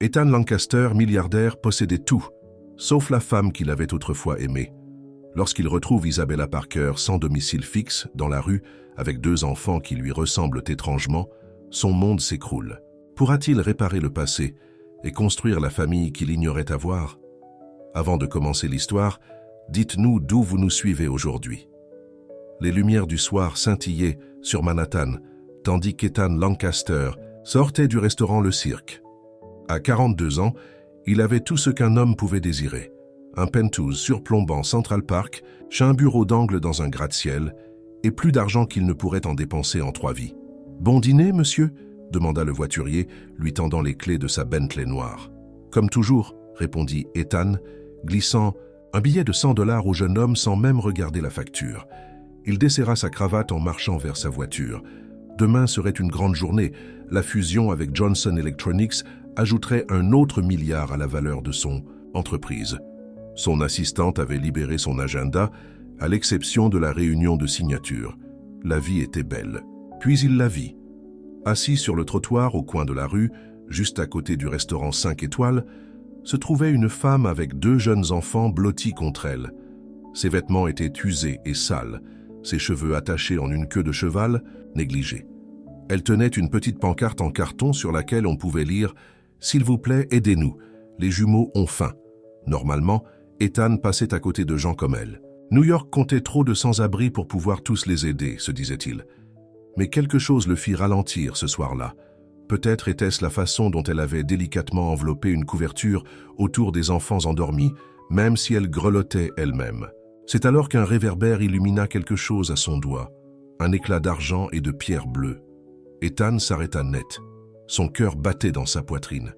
Ethan Lancaster, milliardaire, possédait tout, sauf la femme qu'il avait autrefois aimée. Lorsqu'il retrouve Isabella Parker sans domicile fixe, dans la rue, avec 2 enfants qui lui ressemblent étrangement, son monde s'écroule. Pourra-t-il réparer le passé et construire la famille qu'il ignorait avoir? Avant de commencer l'histoire, dites-nous d'où vous nous suivez aujourd'hui. Les lumières du soir scintillaient sur Manhattan, tandis qu'Ethan Lancaster sortait du restaurant Le Cirque. À 42 ans, il avait tout ce qu'un homme pouvait désirer. Un penthouse surplombant Central Park, chez un bureau d'angle dans un gratte-ciel, et plus d'argent qu'il ne pourrait en dépenser en 3 vies. « Bon dîner, monsieur ?» demanda le voiturier, lui tendant les clés de sa Bentley noire. « Comme toujours », répondit Ethan, glissant un billet de $100 au jeune homme sans même regarder la facture. Il desserra sa cravate en marchant vers sa voiture. Demain serait une grande journée. La fusion avec Johnson Electronics ajouterait un autre milliard à la valeur de son entreprise. Son assistante avait libéré son agenda, à l'exception de la réunion de signature. La vie était belle. Puis il la vit. Assis sur le trottoir au coin de la rue, juste à côté du restaurant 5 étoiles, se trouvait une femme avec 2 jeunes enfants blottis contre elle. Ses vêtements étaient usés et sales, ses cheveux attachés en une queue de cheval, négligés. Elle tenait une petite pancarte en carton sur laquelle on pouvait lire « S'il vous plaît, aidez-nous, les jumeaux ont faim ». Normalement, Ethan passait à côté de gens comme elle. New York comptait trop de sans-abri pour pouvoir tous les aider, se disait-il. Mais quelque chose le fit ralentir ce soir-là. Peut-être était-ce la façon dont elle avait délicatement enveloppé une couverture autour des enfants endormis, même si elle grelottait elle-même. C'est alors qu'un réverbère illumina quelque chose à son doigt, un éclat d'argent et de pierre bleue. Ethan s'arrêta net. Son cœur battait dans sa poitrine.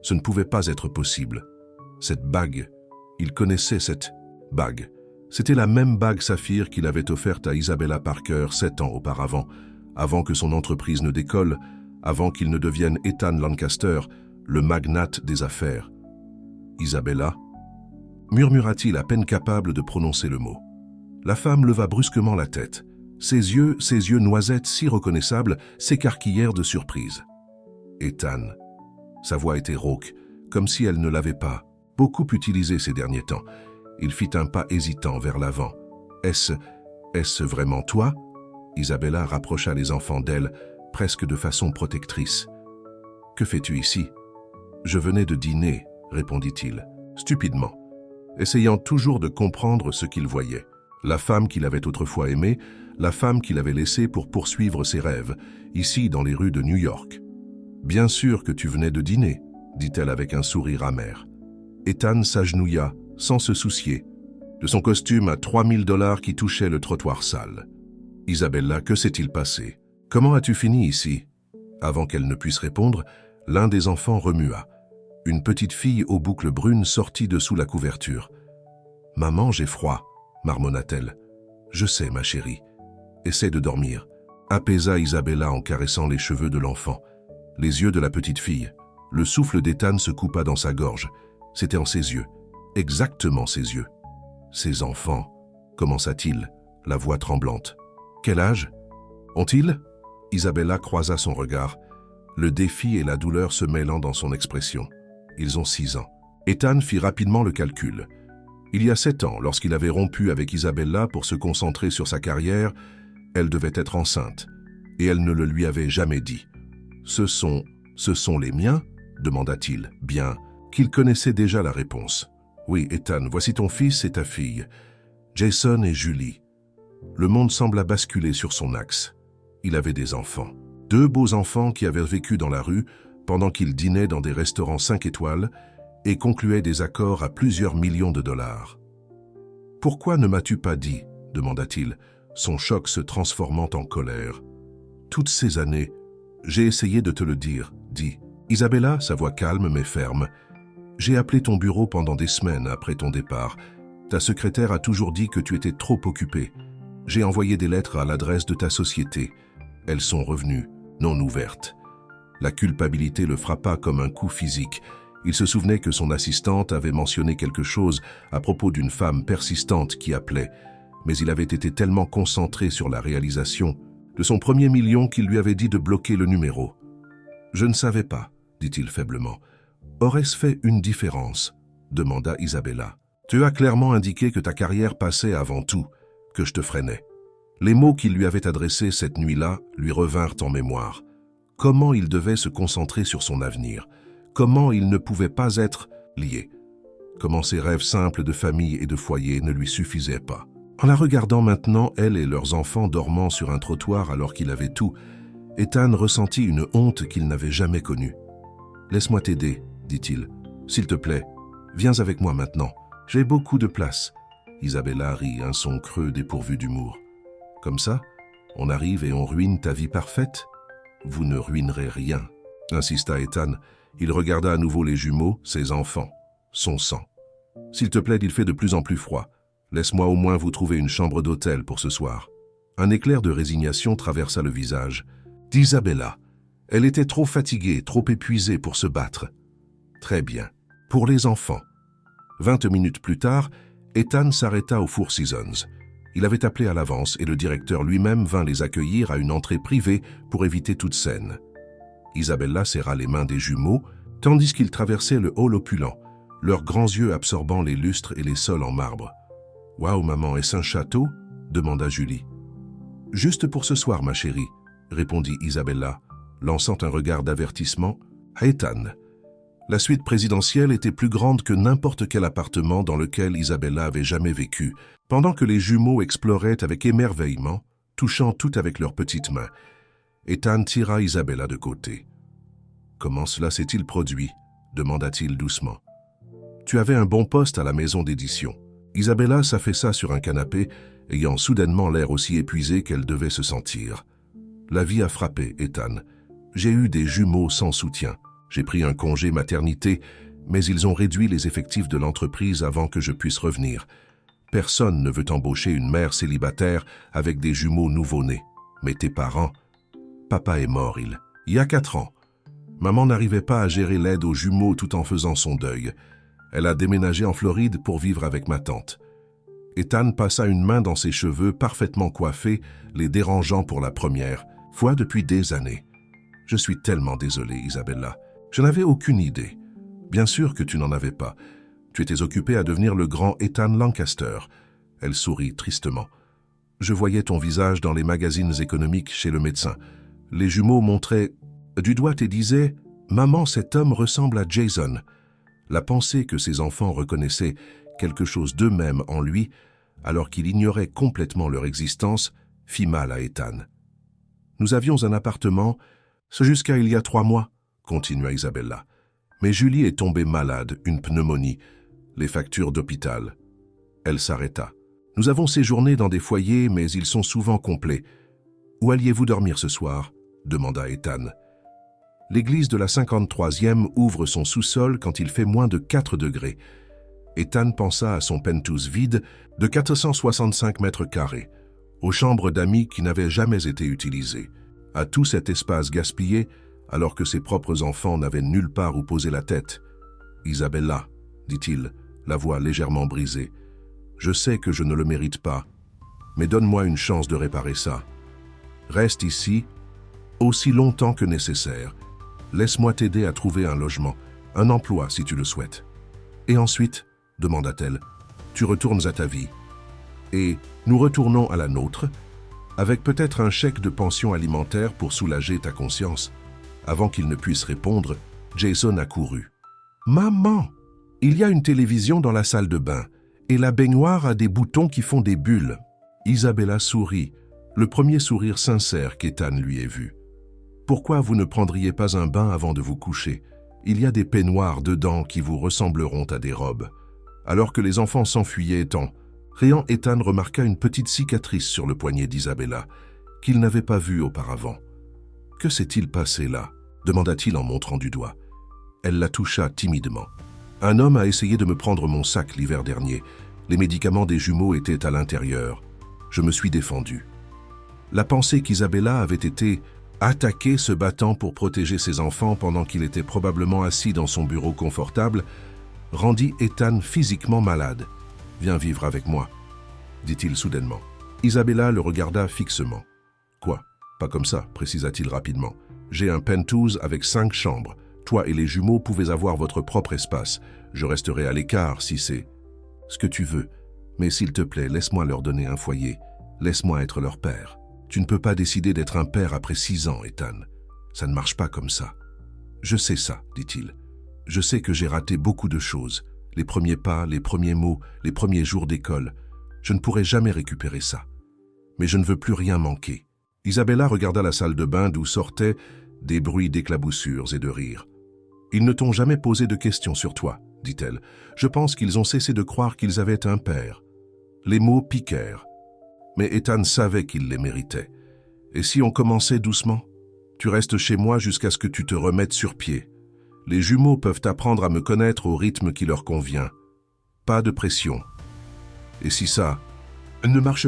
Ce ne pouvait pas être possible. Cette bague, il connaissait cette bague. C'était la même bague saphir qu'il avait offerte à Isabella Parker 7 ans auparavant, avant que son entreprise ne décolle, avant qu'il ne devienne Ethan Lancaster, le magnate des affaires. « Isabella » murmura-t-il à peine capable de prononcer le mot. La femme leva brusquement la tête. Ses yeux noisettes si reconnaissables, s'écarquillèrent de surprise. « Ethan » Sa voix était rauque, comme si elle ne l'avait pas beaucoup utilisée ces derniers temps. Il fit un pas hésitant vers l'avant. « Est-ce vraiment toi ?» Isabella rapprocha les enfants d'elle, presque de façon protectrice. « Que fais-tu ici ?»« Je venais de dîner, » répondit-il, stupidement, essayant toujours de comprendre ce qu'il voyait. La femme qu'il avait autrefois aimée, la femme qu'il avait laissée pour poursuivre ses rêves, ici dans les rues de New York. « Bien sûr que tu venais de dîner, » dit-elle avec un sourire amer. Ethan s'agenouilla, sans se soucier, de son costume à $3000 qui touchait le trottoir sale. « Isabella, que s'est-il passé? Comment as-tu fini ici ?» Avant qu'elle ne puisse répondre, l'un des enfants remua. Une petite fille aux boucles brunes sortit de sous la couverture. « Maman, j'ai froid, » marmonna-t-elle. « Je sais, ma chérie. Essaie de dormir. » apaisa Isabella en caressant les cheveux de l'enfant. Les yeux de la petite fille. Le souffle d'Ethan se coupa dans sa gorge. C'était en ses yeux. Exactement ses yeux. « Ces enfants, » commença-t-il, la voix tremblante. « Quel âge ont-ils » Isabella croisa son regard, le défi et la douleur se mêlant dans son expression. « Ils ont 6 ans. » Ethan fit rapidement le calcul. Il y a 7 ans, lorsqu'il avait rompu avec Isabella pour se concentrer sur sa carrière, elle devait être enceinte, et elle ne le lui avait jamais dit. « Ce sont les miens » demanda-t-il, bien qu'il connaissait déjà la réponse. « Oui, Ethan, voici ton fils et ta fille, Jason et Julie. » Le monde sembla basculer sur son axe. Il avait des enfants. 2 beaux enfants qui avaient vécu dans la rue pendant qu'il dînait dans des restaurants 5 étoiles et concluait des accords à plusieurs millions de dollars. « Pourquoi ne m'as-tu pas dit ?» demanda-t-il, son choc se transformant en colère. « Toutes ces années, j'ai essayé de te le dire, » dit Isabella, sa voix calme mais ferme. « J'ai appelé ton bureau pendant des semaines après ton départ. Ta secrétaire a toujours dit que tu étais trop occupé. J'ai envoyé des lettres à l'adresse de ta société. Elles sont revenues, non ouvertes. » La culpabilité le frappa comme un coup physique. Il se souvenait que son assistante avait mentionné quelque chose à propos d'une femme persistante qui appelait, mais il avait été tellement concentré sur la réalisation de son premier million qu'il lui avait dit de bloquer le numéro. « Je ne savais pas, » dit-il faiblement. « Aurait-ce fait une différence? Demanda Isabella. Tu as clairement indiqué que ta carrière passait avant tout, que je te freinais. Les mots qu'il lui avait adressés cette nuit-là lui revinrent en mémoire. Comment il devait se concentrer sur son avenir? Comment il ne pouvait pas être lié? Comment ses rêves simples de famille et de foyer ne lui suffisaient pas? En la regardant maintenant, elle et leurs enfants dormant sur un trottoir alors qu'il avait tout, Ethan ressentit une honte qu'il n'avait jamais connue. « Laisse-moi t'aider, dit-il. S'il te plaît, viens avec moi maintenant. J'ai beaucoup de place. » Isabella rit, un son creux dépourvu d'humour. « Comme ça, on arrive et on ruine ta vie parfaite? Vous ne ruinerez rien, » insista Ethan. Il regarda à nouveau les jumeaux, ses enfants, son sang. « S'il te plaît, il fait de plus en plus froid. Laisse-moi au moins vous trouver une chambre d'hôtel pour ce soir. » Un éclair de résignation traversa le visage d'Isabella. Elle était trop fatiguée, trop épuisée pour se battre. Très bien. Pour les enfants. 20 minutes plus tard, Ethan s'arrêta au Four Seasons. Il avait appelé à l'avance et le directeur lui-même vint les accueillir à une entrée privée pour éviter toute scène. Isabella serra les mains des jumeaux, tandis qu'ils traversaient le hall opulent, leurs grands yeux absorbant les lustres et les sols en marbre. « Waouh, maman, est-ce un château ?» demanda Julie. « Juste pour ce soir, ma chérie, » répondit Isabella, lançant un regard d'avertissement à Ethan. La suite présidentielle était plus grande que n'importe quel appartement dans lequel Isabella avait jamais vécu, pendant que les jumeaux exploraient avec émerveillement, touchant tout avec leurs petites mains. Ethan tira Isabella de côté. « Comment cela s'est-il produit ?» demanda-t-il doucement. « Tu avais un bon poste à la maison d'édition. » Isabella s'affaissa sur un canapé, ayant soudainement l'air aussi épuisée qu'elle devait se sentir. « La vie a frappé, Ethan. J'ai eu des jumeaux sans soutien. J'ai pris un congé maternité, mais ils ont réduit les effectifs de l'entreprise avant que je puisse revenir. Personne ne veut embaucher une mère célibataire avec des jumeaux nouveau-nés. Mais tes parents... Papa est mort, il y a 4 ans. Maman n'arrivait pas à gérer l'aide aux jumeaux tout en faisant son deuil. Elle a déménagé en Floride pour vivre avec ma tante. » Ethan passa une main dans ses cheveux parfaitement coiffés, les dérangeant pour la première fois depuis des années. « Je suis tellement désolé, Isabella. Je n'avais aucune idée. Bien sûr que tu n'en avais pas. Tu étais occupée à devenir le grand Ethan Lancaster. » Elle sourit tristement. « Je voyais ton visage dans les magazines économiques chez le médecin. Les jumeaux montraient du doigt et disaient « Maman, cet homme ressemble à Jason. » La pensée que ses enfants reconnaissaient quelque chose d'eux-mêmes en lui, alors qu'il ignorait complètement leur existence, fit mal à Ethan. « Nous avions un appartement, c'est jusqu'à il y a 3 mois, continua Isabella. Mais Julie est tombée malade, une pneumonie, les factures d'hôpital. Elle s'arrêta. Nous avons séjourné dans des foyers, mais ils sont souvent complets. Où alliez-vous dormir ce soir? Demanda Ethan. L'église de la 53e ouvre son sous-sol quand il fait moins de 4 degrés. Ethan pensa à son penthouse vide de 465 mètres carrés, aux chambres d'amis qui n'avaient jamais été utilisées, à tout cet espace gaspillé alors que ses propres enfants n'avaient nulle part où poser la tête. « Isabella, » dit-il, la voix légèrement brisée, « je sais que je ne le mérite pas, mais donne-moi une chance de réparer ça. Reste ici aussi longtemps que nécessaire. Laisse-moi t'aider à trouver un logement, un emploi si tu le souhaites. Et ensuite, demanda-t-elle, tu retournes à ta vie. Et nous retournons à la nôtre, avec peut-être un chèque de pension alimentaire pour soulager ta conscience. » Avant qu'il ne puisse répondre, Jason accourut. « Maman, il y a une télévision dans la salle de bain, et la baignoire a des boutons qui font des bulles. » Isabella sourit, le premier sourire sincère qu'Ethan lui ait vu. « Pourquoi vous ne prendriez pas un bain avant de vous coucher? Il y a des peignoirs dedans qui vous ressembleront à des robes. » Alors que les enfants s'enfuyaient riant, Ethan remarqua une petite cicatrice sur le poignet d'Isabella, qu'il n'avait pas vue auparavant. « Que s'est-il passé là ?» demanda-t-il en montrant du doigt. Elle la toucha timidement. « Un homme a essayé de me prendre mon sac l'hiver dernier. Les médicaments des jumeaux étaient à l'intérieur. Je me suis défendu. » La pensée qu'Isabella avait été attaquée se battant pour protéger ses enfants pendant qu'il était probablement assis dans son bureau confortable rendit Ethan physiquement malade. « Viens vivre avec moi, » dit-il soudainement. Isabella le regarda fixement. « Quoi? Pas comme ça, précisa-t-il rapidement. J'ai un penthouse avec 5 chambres. Toi et les jumeaux pouvez avoir votre propre espace. Je resterai à l'écart si c'est ce que tu veux. Mais s'il te plaît, laisse-moi leur donner un foyer. Laisse-moi être leur père. Tu ne peux pas décider d'être un père après 6 ans, Ethan. Ça ne marche pas comme ça. Je sais ça, dit-il. Je sais que j'ai raté beaucoup de choses. Les premiers pas, les premiers mots, les premiers jours d'école. Je ne pourrai jamais récupérer ça. Mais je ne veux plus rien manquer. Isabella regarda la salle de bain d'où sortaient des bruits d'éclaboussures et de rires. Ils ne t'ont jamais posé de questions sur toi, dit-elle. Je pense qu'ils ont cessé de croire qu'ils avaient un père. Les mots piquèrent. Mais Ethan savait qu'il les méritait. Et si on commençait doucement? Tu restes chez moi jusqu'à ce que tu te remettes sur pied. Les jumeaux peuvent apprendre à me connaître au rythme qui leur convient. Pas de pression. Et si ça ne marche